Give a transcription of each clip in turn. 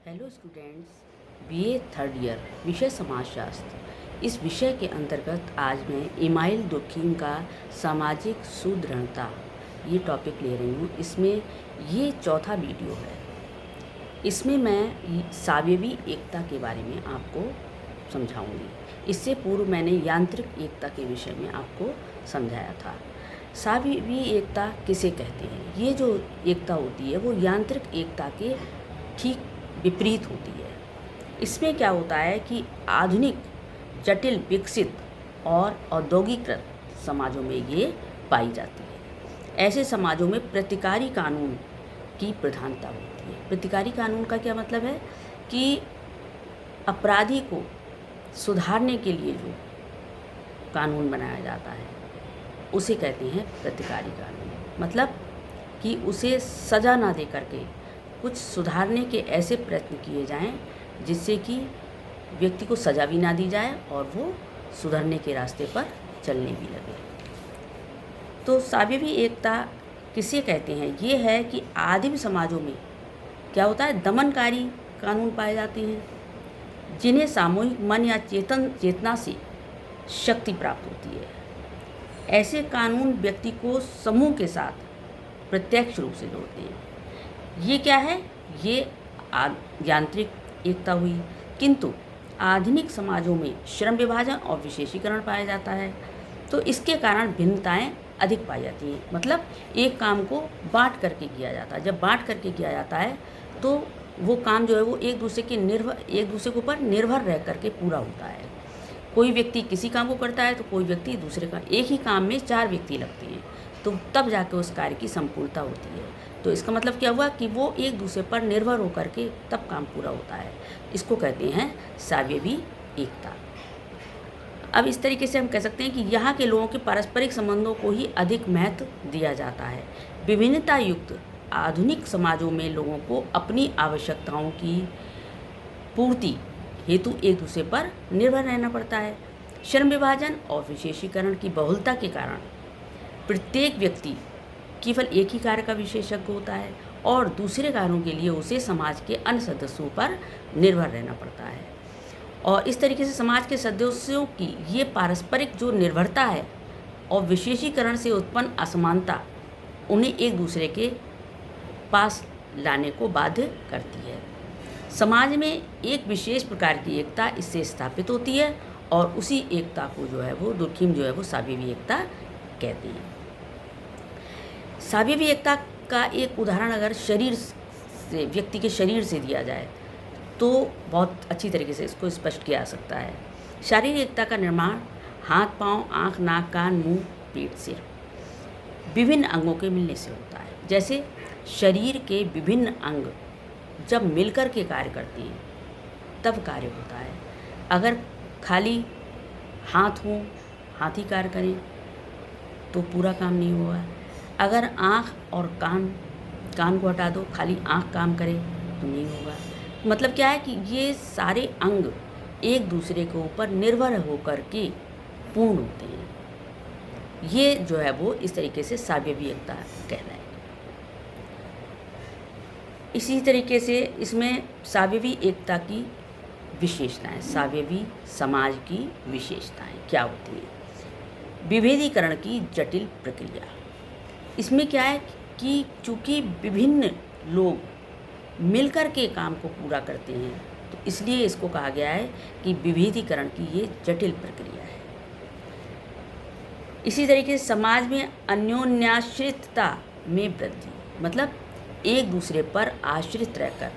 Hello students, BA third year, विषय समाजशास्त्र। इस विषय के अंतर्गत आज मैं इमाइल दुर्खीम का सामाजिक सुदृढ़ता ये टॉपिक ले रही हूँ। इसमें ये चौथा वीडियो है। इसमें मैं सावयवी एकता के बारे में आपको समझाऊंगी। इससे पूर्व मैंने यांत्रिक एकता के विषय में आपको समझाया था। सावयवी एकता किसे कहते हैं? ये जो एकता होती है वो यांत्रिक एकता के ठीक विपरीत होती है। इसमें क्या होता है कि आधुनिक, जटिल, विकसित और औद्योगिकृत समाजों में ये पाई जाती है। ऐसे समाजों में प्रतिकारी कानून की प्रधानता होती है। प्रतिकारी कानून का क्या मतलब है कि अपराधी को सुधारने के लिए जो कानून बनाया जाता है उसे कहते हैं प्रतिकारी कानून। मतलब कि उसे सज़ा ना दे करके कुछ सुधारने के ऐसे प्रयत्न किए जाएं जिससे कि व्यक्ति को सज़ा भी ना दी जाए और वो सुधरने के रास्ते पर चलने भी लगे। तो सावयवी एकता किसे कहते हैं? ये है कि आदिम समाजों में क्या होता है, दमनकारी कानून पाए जाते हैं जिन्हें सामूहिक मन या चेतना से शक्ति प्राप्त होती है। ऐसे कानून व्यक्ति को समूह के साथ प्रत्यक्ष रूप से जोड़ते हैं। ये क्या है? ये यांत्रिक एकता हुई। किंतु आधुनिक समाजों में श्रम विभाजन और विशेषीकरण पाया जाता है, तो इसके कारण भिन्नताएं अधिक पाई जाती हैं। मतलब एक काम को बांट करके किया जाता है। जब बांट करके किया जाता है तो वो काम जो है वो एक दूसरे के ऊपर निर्भर रह करके पूरा होता है। कोई व्यक्ति किसी काम को करता है तो कोई व्यक्ति दूसरे का। एक ही काम में 4 व्यक्ति लगते हैं तो तब जाके उस कार्य की संपूर्णता होती है। तो इसका मतलब क्या हुआ कि वो एक दूसरे पर निर्भर होकर के तब काम पूरा होता है। इसको कहते हैं सावयवी एकता। अब इस तरीके से हम कह सकते हैं कि यहाँ के लोगों के पारस्परिक संबंधों को ही अधिक महत्व दिया जाता है। विभिन्नता युक्त आधुनिक समाजों में लोगों को अपनी आवश्यकताओं की पूर्ति हेतु एक दूसरे पर निर्भर रहना पड़ता है। श्रम विभाजन और विशेषीकरण की बहुलता के कारण प्रत्येक व्यक्ति केवल एक ही कार्य का विशेषज्ञ होता है और दूसरे कार्यों के लिए उसे समाज के अन्य सदस्यों पर निर्भर रहना पड़ता है। और इस तरीके से समाज के सदस्यों की ये पारस्परिक जो निर्भरता है और विशेषीकरण से उत्पन्न असमानता उन्हें एक दूसरे के पास लाने को बाध्य करती है। समाज में एक विशेष प्रकार की एकता इससे स्थापित होती है और उसी एकता को जो है वो दुर्खीम जो है वो सावयवी एकता कहते हैं। सावयवी एकता का एक उदाहरण अगर व्यक्ति के शरीर से दिया जाए तो बहुत अच्छी तरीके से इसको स्पष्ट किया जा सकता है। शारीरिक एकता का निर्माण हाथ, पाँव, आँख, नाक, कान, मुंह, पेट, सिर विभिन्न अंगों के मिलने से होता है। जैसे शरीर के विभिन्न अंग जब मिलकर के कार्य करते हैं तब कार्य होता है। अगर खाली हाथ हो, हाथ ही कार्य करें तो पूरा काम नहीं होगा। अगर आँख और कान को हटा दो, खाली आँख काम करे तो नहीं होगा। मतलब क्या है कि ये सारे अंग एक दूसरे के ऊपर निर्भर होकर के पूर्ण होते हैं। ये जो है वो इस तरीके से सावयवी एकता कहलाए। इसी तरीके से इसमें सावयवी एकता की विशेषताएं, सावयवी समाज की विशेषताएं क्या होती हैं? विभेदीकरण की जटिल प्रक्रिया। इसमें क्या है कि चूँकि विभिन्न लोग मिलकर के काम को पूरा करते हैं तो इसलिए इसको कहा गया है कि विभेदीकरण की ये जटिल प्रक्रिया है। इसी तरीके से समाज में अन्योन्याश्रितता में वृद्धि। मतलब एक दूसरे पर आश्रित रहकर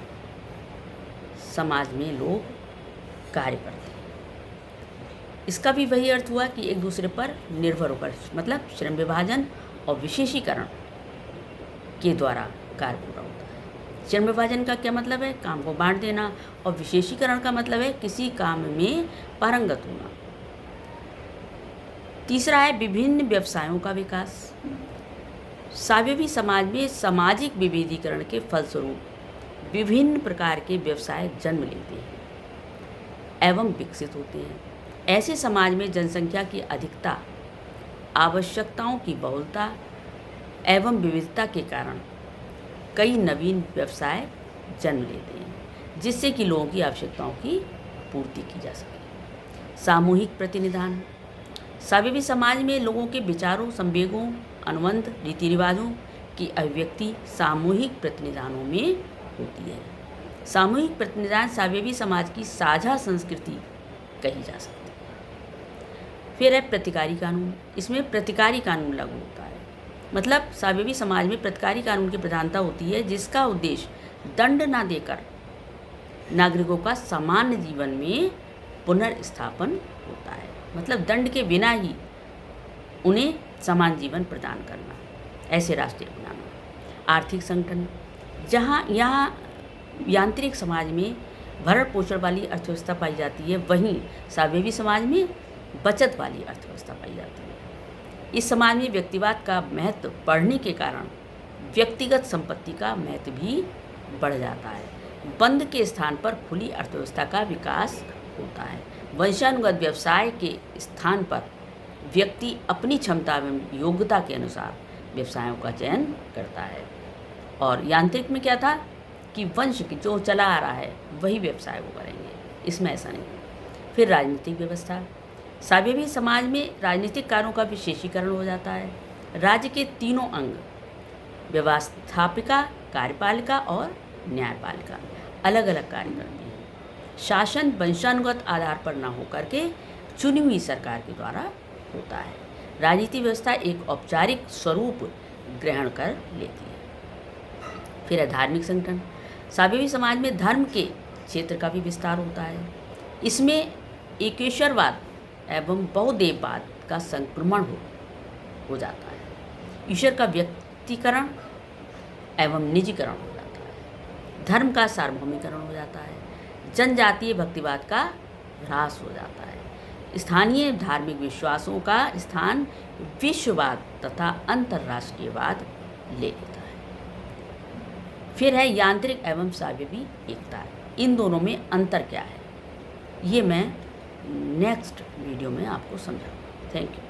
समाज में लोग कार्य करते हैं। इसका भी वही अर्थ हुआ कि एक दूसरे पर निर्भर होकर, मतलब श्रम विभाजन और विशेषीकरण के द्वारा कार्य पूरा होता है। श्रम विभाजन का क्या मतलब है? काम को बांट देना। और विशेषीकरण का मतलब है किसी काम में पारंगत होना। तीसरा है विभिन्न व्यवसायों का विकास। सावयवी समाज में सामाजिक विभेदीकरण के फलस्वरूप विभिन्न प्रकार के व्यवसाय जन्म लेते हैं एवं विकसित होते हैं। ऐसे समाज में जनसंख्या की अधिकता, आवश्यकताओं की बहुलता एवं विविधता के कारण कई नवीन व्यवसाय जन्म लेते हैं। जिससे कि लोगों की आवश्यकताओं की पूर्ति की जा सके। सामूहिक प्रतिनिधान, सावेवी समाज में लोगों के विचारों, संवेगों, अनुबंध, रीति रिवाजों की अभिव्यक्ति सामूहिक प्रतिनिधानों में होती है। सामूहिक प्रतिनिधान सावेवी समाज की साझा संस्कृति कही जा सकती है। फिर है प्रतिकारी कानून। इसमें प्रतिकारी कानून लागू होता है, मतलब सावेवी समाज में प्रतिकारी कानून की प्रधानता होती है, जिसका उद्देश्य दंड न देकर नागरिकों का सामान्य जीवन में पुनर्स्थापन होता है। मतलब दंड के बिना ही उन्हें समान जीवन प्रदान करना, ऐसे राष्ट्र अपनाना। आर्थिक संगठन, जहाँ यहाँ यांत्रिक समाज में भरण पोषण वाली अर्थव्यवस्था पाई जाती है, वहीं सावेवी समाज में बचत वाली अर्थव्यवस्था पाई जाती है। इस समाज में व्यक्तिवाद का महत्व बढ़ने के कारण व्यक्तिगत संपत्ति का महत्व भी बढ़ जाता है। बंद के स्थान पर खुली अर्थव्यवस्था का विकास होता है। वंशानुगत व्यवसाय के स्थान पर व्यक्ति अपनी क्षमता एवं योग्यता के अनुसार व्यवसायों का चयन करता है। और यांत्रिक में क्या था कि वंश की जो चला आ रहा है वही व्यवसाय वो करेंगे, इसमें ऐसा नहीं है। फिर राजनीतिक व्यवस्था, सावेवी समाज में राजनीतिक कार्यों का विशेषीकरण हो जाता है। राज्य के तीनों अंग, व्यवस्थापिका, कार्यपालिका और न्यायपालिका, अलग अलग कार्य करते हैं। शासन वंशानुगत आधार पर न होकर के चुनी हुई सरकार के द्वारा होता है। राजनीतिक व्यवस्था एक औपचारिक स्वरूप ग्रहण कर लेती है। फिर है धार्मिक संगठन। सावेवी समाज में धर्म के क्षेत्र का भी विस्तार होता है। इसमें एकेश्वरवाद एवं बहुदेववाद का संक्रमण हो जाता है। ईश्वर का व्यक्तिकरण एवं निजीकरण हो जाता है। धर्म का सार्वभौमिकरण हो जाता है। जनजातीय भक्तिवाद का ह्रास हो जाता है। स्थानीय धार्मिक विश्वासों का स्थान विश्ववाद तथा अंतर्राष्ट्रीयवाद ले लेता है। फिर है यांत्रिक एवं सावेवी एकता। इन दोनों में अंतर क्या है, ये मैं नेक्स्ट वीडियो में आपको समझाऊंगा। Thank you.